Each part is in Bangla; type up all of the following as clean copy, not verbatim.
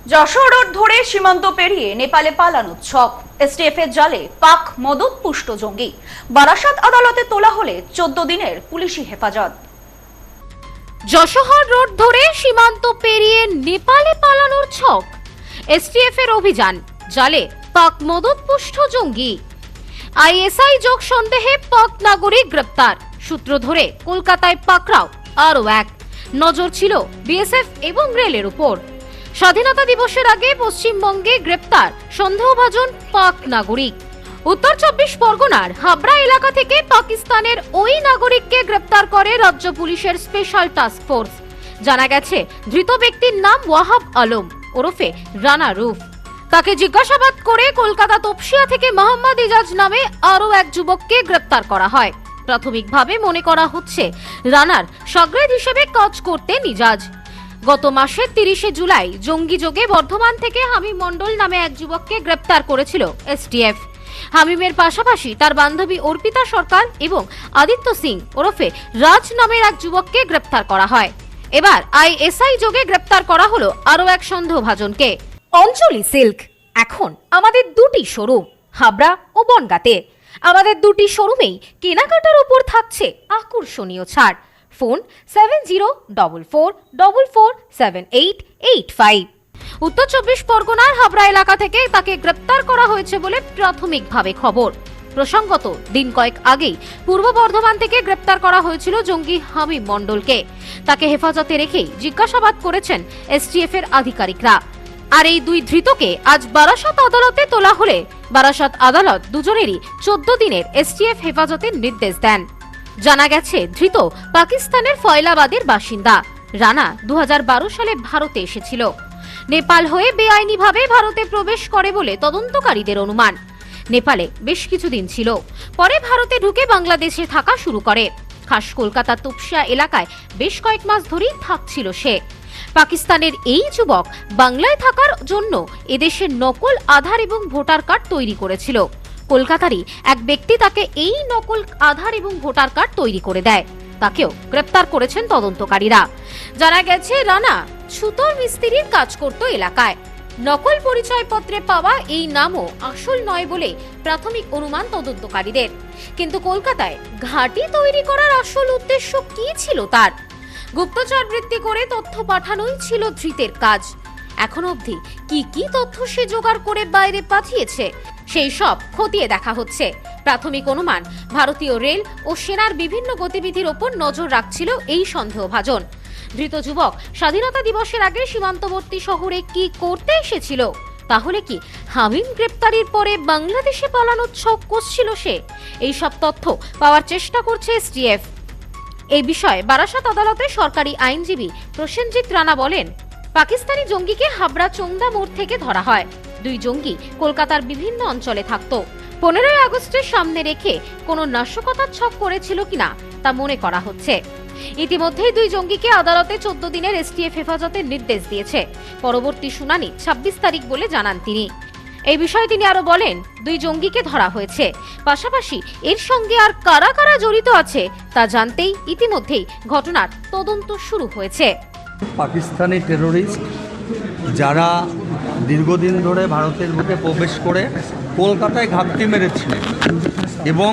যশোর রোড ধরে সীমান্ত পেরিয়ে নেপালে পালানো ছক, এসটিএফ এর জালে পাক মদত পুষ্ট জঙ্গি। বারাসাত আদালতে তোলা হলে 14 দিনের পুলিশি হেফাজত। যশোর রোড ধরে সীমান্ত পেরিয়ে নেপালে পালানোর ছক, এসটিএফ এর অভিযান, জালে পাক মদত পুষ্ট জঙ্গি। আইএসআই যোগ সন্দেহে পাক নাগরিক গ্রেপ্তার। সূত্র ধরে কলকাতায় পাকড়াও আরও এক। নজর ছিল বিএসএফ এবং রেলের উপর। স্বাধীনতা দিবসের আগে পশ্চিমবঙ্গে গ্রেপ্তার সন্দেহভাজন পাক নাগরিক। উত্তর 24 পরগনার হাবড়া এলাকা থেকে পাকিস্তানের ওই নাগরিককে গ্রেপ্তার করে রাজ্য পুলিশের স্পেশাল টাস্ক ফোর্স। জানা গেছে ধৃত ব্যক্তির নাম ওয়াহাব আলম ওরফে রানা রুফ। তাকে জিজ্ঞাসাবাদ করে কলকাতা তপসিয়া থেকে মোহাম্মদ ইজাজ নামে আরও এক যুবককে গ্রেপ্তার করা হয়। প্রাথমিকভাবে মনে করা হচ্ছে রানার সগ্রেদ হিসেবে কাজ করতেন ইজাজ। গত মাসের 30 জুলাই জঙ্গি যোগে বর্ধমান থেকে হামিম মণ্ডল নামে এক যুবককে গ্রেপ্তার করেছিল এসটিএফ। হামিমের পাশাপাশি তার বান্ধবী অর্পিতা সরকার এবং আদিত্য সিং ওরফে রাজ নামের এক যুবককে গ্রেপ্তার করা হয়। এবার আইএসআই যোগে গ্রেপ্তার করা হলো আরও এক সন্দেহভাজনকে। অঞ্জলি সিল্ক এখন আমাদের দুটি শোরুম, হাবড়া ও বনগাঁতে। আমাদের দুটি শোরুমেই কেনাকাটার উপর থাকছে আকর্ষণীয় ছাড়। ফোন 7044447885। উত্তর 24 পরগনার হাবড়া এলাকা থেকে তাকে গ্রেপ্তার করা হয়েছে বলে প্রাথমিকভাবে খবর। প্রসঙ্গত দিন কয়েক আগেই পূর্ব বর্ধমান থেকে গ্রেপ্তার করা হয়েছিল জঙ্গি হামিম মণ্ডলকে। তাকে হেফাজতে রেখেই জিজ্ঞাসাবাদ করেছেন এসটিএফ এর আধিকারিকরা। আর এই দুই ধৃতকে আজ বারাসাত আদালতে তোলা হলে বারাসাত আদালত দুজনেরই 14 দিনের এসটিএফ হেফাজতের নির্দেশ দেন। জানা গেছে ধৃত পাকিস্তানের ফয়লাবাদের বাসিন্দা। রানা 2012 সালে ভারতে এসেছিল। নেপাল হয়ে বেআইনিভাবে ভারতে প্রবেশ করে বলে তদন্তকারীদের অনুমান। নেপালে বেশ কিছুদিন ছিল, পরে ভারতে ঢুকে বাংলাদেশে থাকা শুরু করে। খাস কলকাতা তপসিয়া এলাকায় বেশ কয়েক মাস ধরেই থাকছিল সে। পাকিস্তানের এই যুবক বাংলায় থাকার জন্য এদেশের নকল আধার এবং ভোটার কার্ড তৈরি করেছিল। কলকাতারই এক ব্যক্তি তাকে এই নকল আধার এবং ভোটার কার্ড তৈরি করে দেয়। তাকেও গ্রেপ্তার করেছেন তদন্তকারীরা। জানা গেছে রানা ছুতোর মিস্ত্রির কাজ করত এলাকায়। নকল পরিচয়পত্রে পাওয়া এই নামও আসল নয় বলে প্রাথমিক অনুমান তদন্তকারীদের। কিন্তু কলকাতায় ঘাঁটি তৈরি করার আসল উদ্দেশ্য কি ছিল তার? গুপ্তচর বৃত্তি করে তথ্য পাঠানোই ছিল ধৃতের কাজ। এখন অবধি কি কি তথ্য সে জোগাড় করে বাইরে পাঠিয়েছে সেই সব খতিয়ে দেখা হচ্ছে। প্রাথমিক অনুমান ভারতীয় রেল ও সেনার বিভিন্ন গতিবিধির ওপর নজর রাখছিল এই সন্দেহভাজন। ধৃত যুবক স্বাধীনতা দিবসের আগে সীমান্তবর্তী শহরে কি করতে এসেছিল? তাহলে কি হামিম গ্রেপ্তারির পরে বাংলাদেশে পালানোর ছক কষছিল সে? এই সব তথ্য পাওয়ার চেষ্টা করছে এসটিএফ। এই বিষয়ে বারাসাত আদালতে সরকারি আইনজীবী প্রসেনজিৎ রানা বলেন, পাকিস্তানি জঙ্গিকে হাবড়া চোংদা মোড় থেকে ধরা হয়। দুই জঙ্গি কলকাতার বিভিন্ন অঞ্চলে থাকত। 15 আগস্টের সামনে রেখে কোনো নাশকতার ছক করেছিল কিনা তা মনে করা হচ্ছে। ইতিমধ্যেই দুই জঙ্গিকে আদালতে 14 দিনের এসটিএফ হেফাজতের নির্দেশ দিয়েছে। পরবর্তী শুনানি 26 তারিখ বলে জানান তিনি। এই বিষয়ে তিনি আরো বলেন, দুই জঙ্গিকে ধরা হয়েছে, পাশাপাশি এর সঙ্গে আর কারা কারা জড়িত আছে তা জানতেই ইতিমধ্যেই ঘটনার তদন্ত শুরু হয়েছে। পাকিস্তানি টেরোরিস্ট যারা দীর্ঘদিন ধরে ভারতের বুকে প্রবেশ করে কলকাতায় ঘাপটি মেরেছিলেন এবং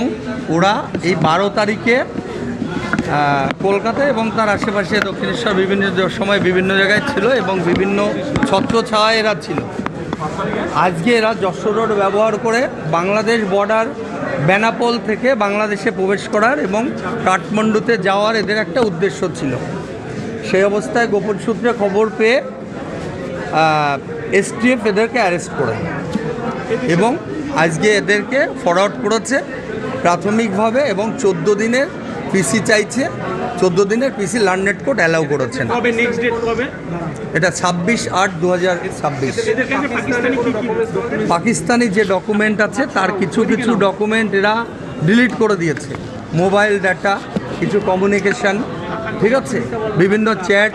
ওরা এই 12 তারিখে কলকাতায় এবং তার আশেপাশে দক্ষিণেশ্বর বিভিন্ন সময় বিভিন্ন জায়গায় ছিল এবং বিভিন্ন ছত্রছায়ায় এরা ছিল। আজকে এরা যশোর রোড ব্যবহার করে বাংলাদেশ বর্ডার বেনাপোল থেকে বাংলাদেশে প্রবেশ করার এবং কাঠমান্ডুতে যাওয়ার এদের একটা উদ্দেশ্য ছিল। সেই অবস্থায় গোপন সূত্রে খবর পেয়ে এসটিএফ এদেরকে অ্যারেস্ট করে এবং আজকে এদেরকে ফরওয়ার্ড করেছে প্রাথমিকভাবে এবং 14 দিনের পিসি চাইছে। 14 দিনের পিসি লার্নেট কোড অ্যালাউ করেছেন। কবে নেক্সট ডেট কবে? এটা 26/8/2026। পাকিস্তানি যে ডকুমেন্ট আছে তার কিছু কিছু ডকুমেন্ট এরা ডিলিট করে দিয়েছে। মোবাইল ডাটা, কিছু কমিউনিকেশন, ঠিক আছে, বিভিন্ন চ্যাট,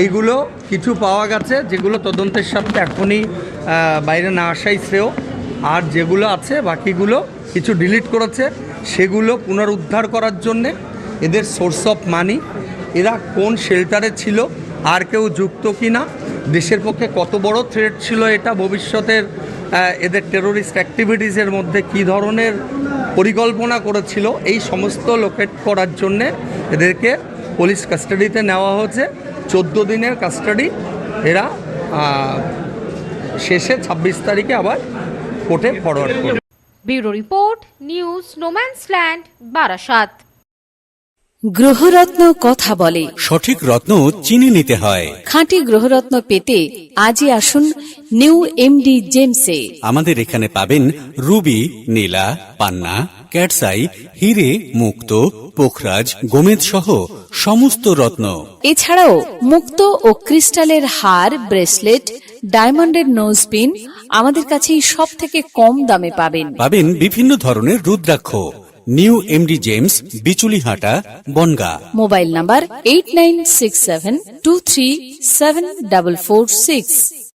এইগুলো কিছু পাওয়া গেছে যেগুলো তদন্তের সাথে এখনই বাইরে না আসাই শ্রেয়। আর যেগুলো আছে বাকিগুলো কিছু ডিলিট করেছে, সেগুলো পুনরুদ্ধার করার জন্যে এদের সোর্স অফ মানি, এরা কোন শেল্টারে ছিল, আর কেউ যুক্ত কিনা দেশের পক্ষে কত বড় থ্রেট ছিল এটা, ভবিষ্যতের এদের টেরোরিস্ট অ্যাক্টিভিটিসের মধ্যে কী ধরনের পরিকল্পনা করেছিল, এই সমস্ত লোকেট করার জন্যে এদেরকে পুলিশ কাস্টাডিতে নেওয়া হয়েছে। 14 দিনের কাস্টাডি, এরা শেষে 26 তারিখে আবার কোর্টে ফরওয়ার্ড করবে। Bureau report, news no man's land, Barasat. গ্রহরত্ন কথা বলে, সঠিক রত্ন চিনে নিতে হয়। খাঁটি গ্রহরত্ন পেতে আজই আসুন নিউ এমডি জেমসে। আমাদের এখানে পাবেন রুবি, নীলা, পান্না, ক্যাটসাই, হিরে, মুক্ত, পোখরাজ, গোমেদ সহ সমস্ত রত্ন। এছাড়াও মুক্ত ও ক্রিস্টালের হার, ব্রেসলেট, ডায়মন্ডের নোজপিন আমাদের কাছেই সব থেকে কম দামে পাবেন। পাবেন বিভিন্ন ধরনের রুদ্রাক্ষ। New MD gems, Bichulihata, Bongaon. Mobile number 8967237446।